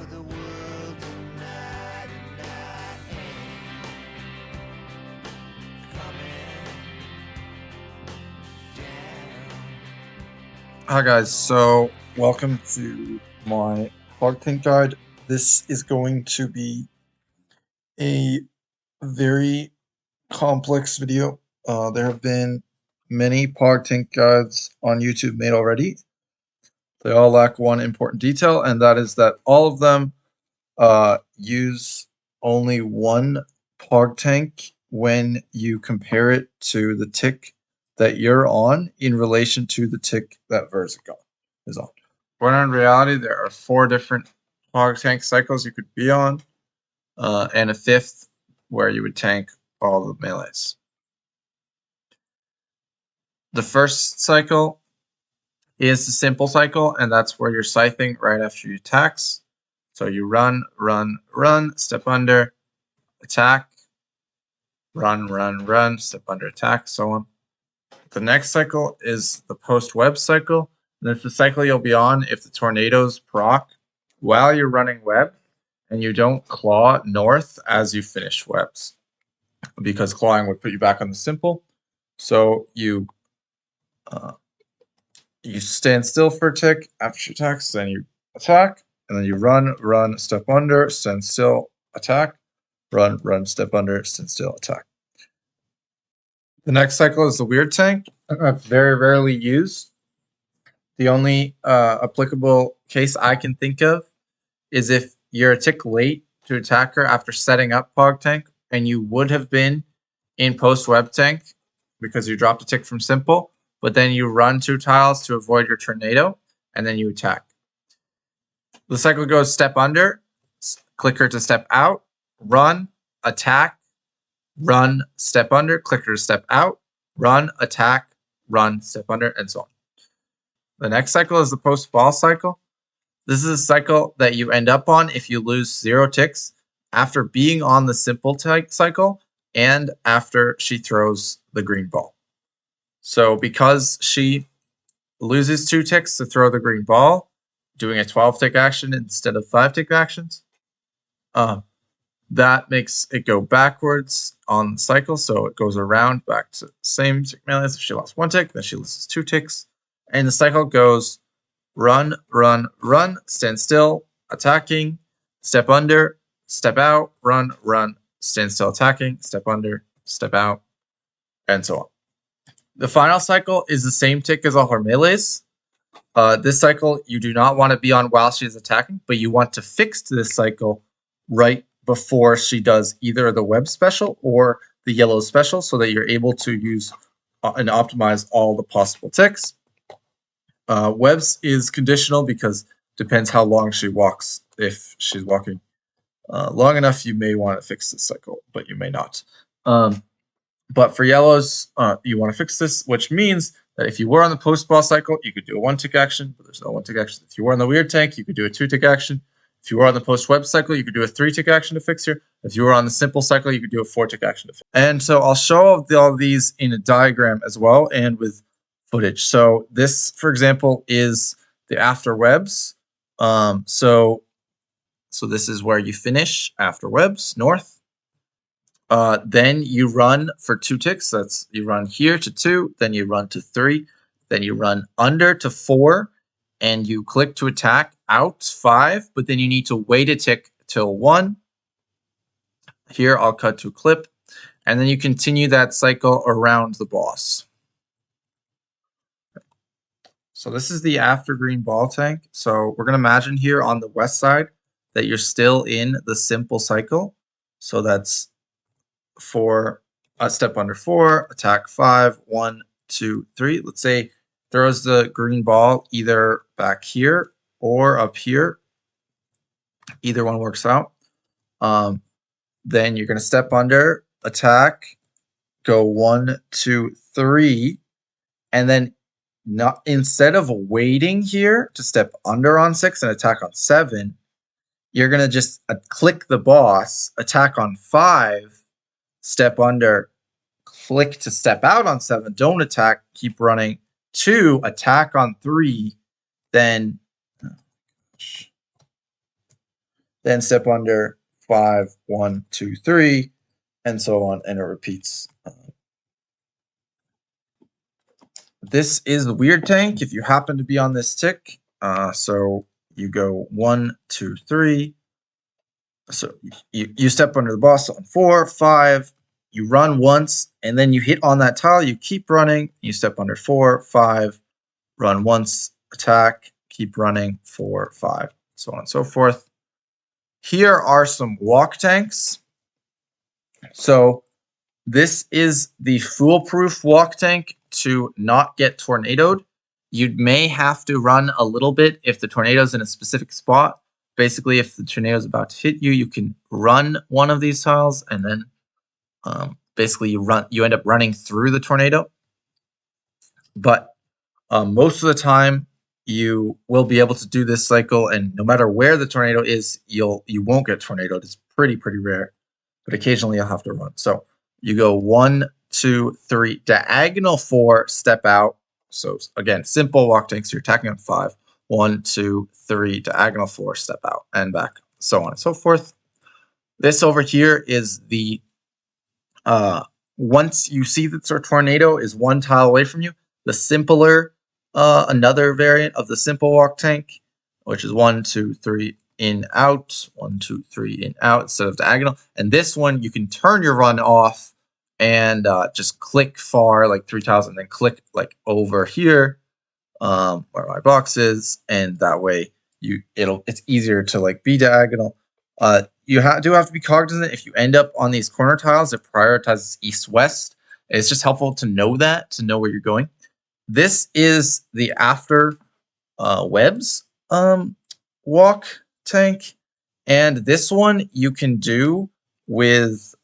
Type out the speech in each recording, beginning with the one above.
for the world tonight, and I ain't coming down. Hi guys, so welcome to my Pog Tank guide. This is going to be a very complex video. There have been many Pog Tank guides on YouTube made already. They all lack one important detail, and that is that all of them use only one Pog Tank when you compare it to the tick that you're on in relation to the tick that verzik is on. When in reality, there are 4 different Pog Tank cycles you could be on, and a 5th where you would tank all the melees. The first cycle is the simple cycle, and that's where you're scything right after you attacks. So you run, run, run, step under, attack, run, run, run, step under, attack, so on. The next cycle is the post-web cycle. And it's the cycle you'll be on if the tornadoes proc while you're running web and you don't claw north as you finish webs, because clawing would put you back on the simple. So you stand still for a tick after she attacks, then you attack, and then you run, run, step under, stand still, attack, run, run, step under, stand still, attack. The next cycle is the weird tank. That's very rarely used. The only applicable case I can think of is if you're a tick late to attack her after setting up Pog Tank, and you would have been in post-web tank because you dropped a tick from simple, but then you run 2 tiles to avoid your tornado, and then you attack. The cycle goes step under, click her to step out, run, attack, run, step under, click her to step out, run, attack, run, step under, and so on. The next cycle is the post-ball cycle. This is a cycle that you end up on if you lose 0 ticks after being on the simple cycle and after she throws the green ball. So because she loses 2 ticks to throw the green ball, doing a 12-tick action instead of 5-tick actions, that makes it go backwards on the cycle. So it goes around back to the same tick melee as if she lost 1 tick, then she loses 2 ticks. And the cycle goes run, run, run, stand still, attacking, step under, step out, run, run, stand still, attacking, step under, step out, and so on. The final cycle is the same tick as all her melees. This cycle you do not want to be on while she's attacking, but you want to fix this cycle right before she does either the web special or the yellow special, so that you're able to use and optimize all the possible ticks. Webs is conditional because depends how long she walks. If she's walking long enough, you may want to fix this cycle, but you may not. But for yellows, you want to fix this, which means that if you were on the post-ball cycle, you could do a 1-tick action, but there's no 1-tick action. If you were on the weird tank, you could do a 2-tick action. If you were on the post-web cycle, you could do a 3-tick action to fix her. If you were on the simple cycle, you could do a 4-tick action to fix her. And so I'll show all these in a diagram as well and with footage. So this, for example, is the after webs. So this is where you finish after webs, north. Then you run for 2 ticks. That's you run here to 2, then you run to 3, then you run under to 4, and you click to attack out 5, but then you need to wait a tick till 1. Here I'll cut to a clip, and then you continue that cycle around the boss. So this is the after green ball tank. So we're going to imagine here on the west side that you're still in the simple cycle. So that's for a step under 4, attack 5, 1, 2, 3. Let's say throws the green ball either back here or up here. Either one works out. Then you're going to step under, attack, go 1, 2, 3, and then instead of waiting here to step under on 6 and attack on 7, you're going to just click the boss, attack on 5, step under, click to step out on 7, don't attack, keep running, 2, attack on 3, then then step under 5, 1, 2, 3, and so on, and it repeats. This is the weird tank if you happen to be on this tick. So you go 1, 2, 3. So you step under the boss on 4, 5. You run once, and then you hit on that tile. You keep running. You step under 4, 5. Run once, attack, keep running, 4, 5, so on and so forth. Here are some walk tanks. So this is the foolproof walk tank to not get tornadoed. You may have to run a little bit if the tornado's in a specific spot. Basically, if the tornado's about to hit you, you can run one of these tiles, and then basically you end up running through the tornado. But most of the time, you will be able to do this cycle, and no matter where the tornado is, you won't get tornadoed. It's pretty rare, but occasionally you'll have to run. So you go 1, 2, 3, diagonal 4, step out. So again, simple walk tanks. You're attacking on 5. 1, 2, 3, diagonal 4, step out and back, so on and so forth. This over here is the once you see that the tornado is one tile away from you, the simpler another variant of the simple walk tank, which is 1, 2, 3 in out, 1, 2, 3 in out instead of diagonal. And this one you can turn your run off and just click far like 3 tiles, and then click like over here where my box is, and that way it's easier to like be diagonal. You do have to be cognizant if you end up on these corner tiles, it prioritizes east-west. It's just helpful to know that, to know where you're going. This is the after webs walk tank, and this one you can do with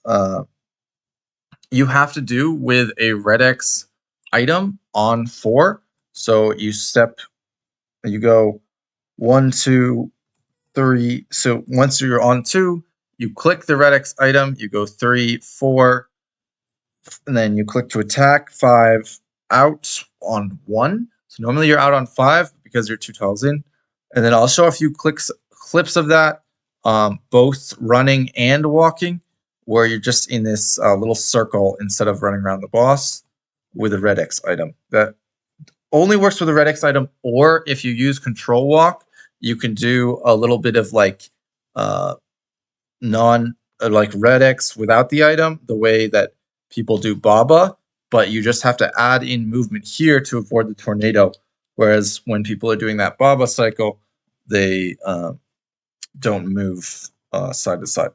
you have to do with a red X item on 4. So you go 1, 2, 3. So once you're on 2, you click the red X item, you go 3, 4, and then you click to attack 5 out on 1. So normally you're out on 5 because you're 2 tiles in. And then I'll show a few clips of that, both running and walking, where you're just in this little circle instead of running around the boss with a red X item. That only works with a red X item, or if you use control walk, you can do a little bit of like like red X without the item, the way that people do Baba, but you just have to add in movement here to avoid the tornado. Whereas when people are doing that Baba cycle, they don't move side to side.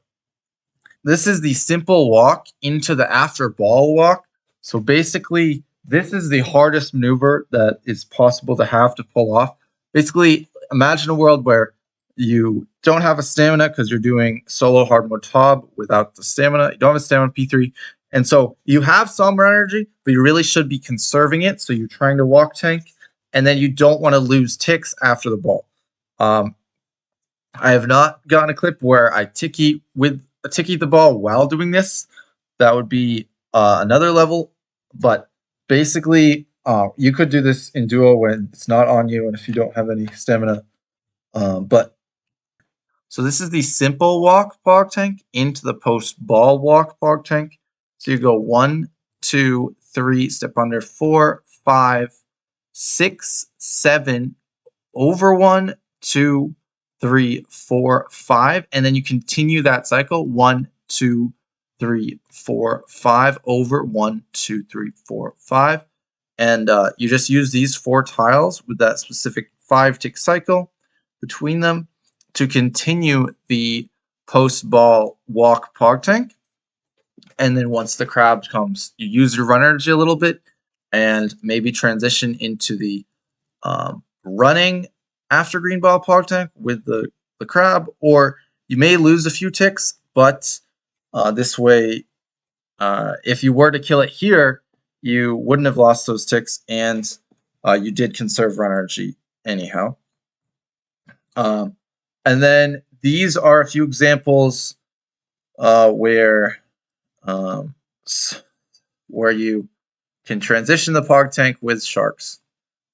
This is the simple walk into the after ball walk. So basically, this is the hardest maneuver that is possible to have to pull off. Basically, imagine a world where you don't have a stamina because you're doing solo hard mode Tob without the stamina. You don't have a stamina P3. And so you have some energy, but you really should be conserving it. So you're trying to walk tank, and then you don't want to lose ticks after the ball. I have not gotten a clip where I ticky the ball while doing this. That would be another level. But basically, you could do this in duo when it's not on you and if you don't have any stamina. So this is the simple walk Pog Tank into the post ball walk Pog Tank. So you go 1, 2, 3, step under 4, 5, 6, 7, over 1, 2, 3, 4, 5, and then you continue that cycle 1, 2, 3, 4, 5 over 1, 2, 3, 4, 5, and you just use these 4 tiles with that specific 5 tick cycle between them to continue the post ball walk Pog Tank. And then once the crab comes, you use your run energy a little bit and maybe transition into the running after green ball Pog Tank with the crab, or you may lose a few ticks, but this way, if you were to kill it here, you wouldn't have lost those ticks, and you did conserve run energy anyhow. And then these are a few examples where you can transition the Pog Tank with sharks.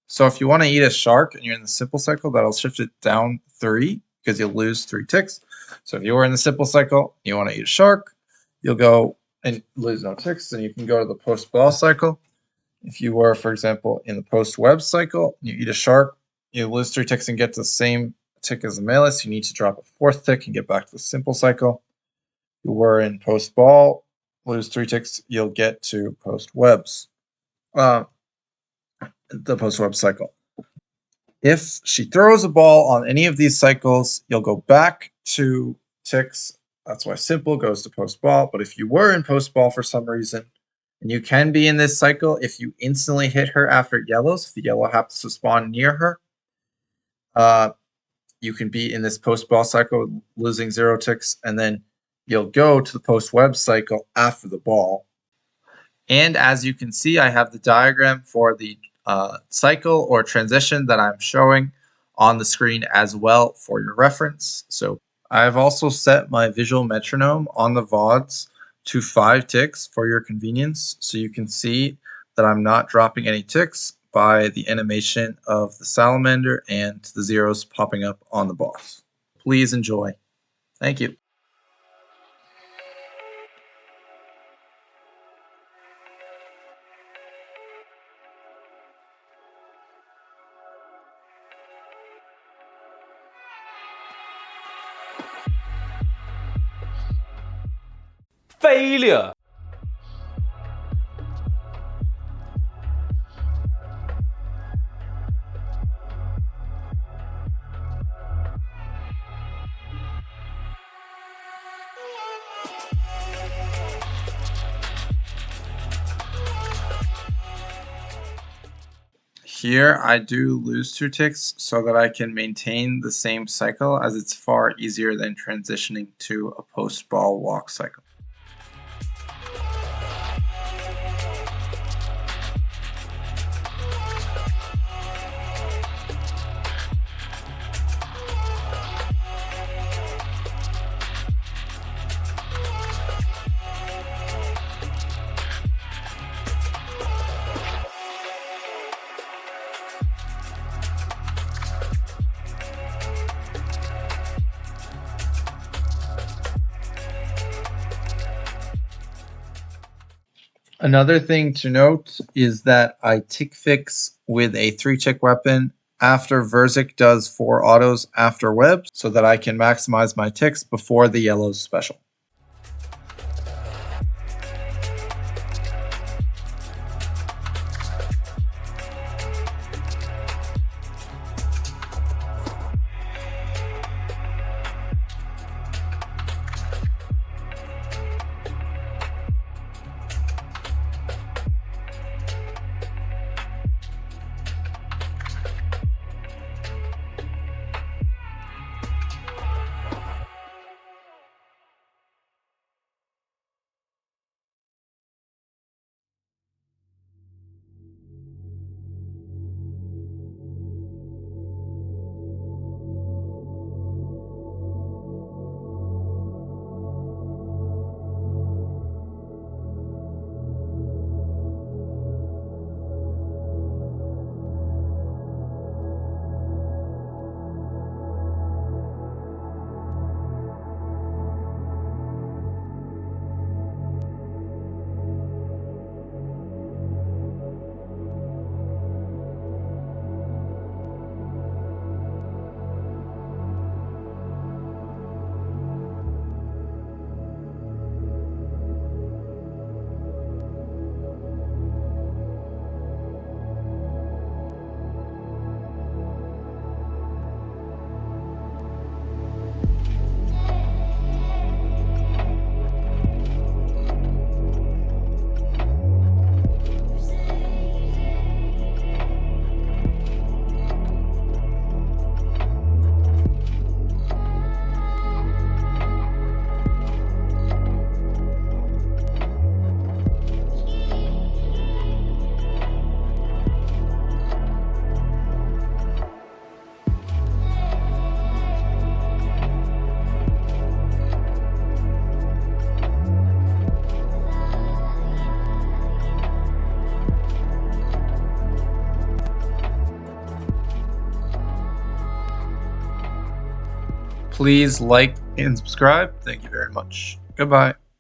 So if you want to eat a shark and you're in the simple cycle, that'll shift it down 3. because you'll lose 3 ticks. So if you were in the simple cycle, you want to eat a shark, you'll go and lose no ticks, and you can go to the post ball cycle. If you were, for example, in the post web cycle, you eat a shark, you lose 3 ticks and get to the same tick as the malus. You need to drop a 4th tick and get back to the simple cycle. You were in post ball, lose 3 ticks, you'll get to post webs, the post web cycle. If she throws a ball on any of these cycles, you'll go back to ticks. That's why simple goes to post ball. But if you were in post ball for some reason, and you can be in this cycle if you instantly hit her after yellows, if the yellow happens to spawn near her, you can be in this post ball cycle losing 0 ticks, and then you'll go to the post web cycle after the ball. And as you can see, I have the diagram for the cycle or transition that I'm showing on the screen as well for your reference. So I've also set my visual metronome on the VODs to 5 ticks for your convenience, so you can see that I'm not dropping any ticks by the animation of the salamander and the zeros popping up on the boss. Please enjoy. Thank you. Failure. Here I do lose 2 ticks so that I can maintain the same cycle, as it's far easier than transitioning to a post-ball walk cycle. Another thing to note is that I tick fix with a 3-tick weapon after verzik does 4 autos after webs, so that I can maximize my ticks before the yellows special. Please like and subscribe. Thank you very much. Goodbye.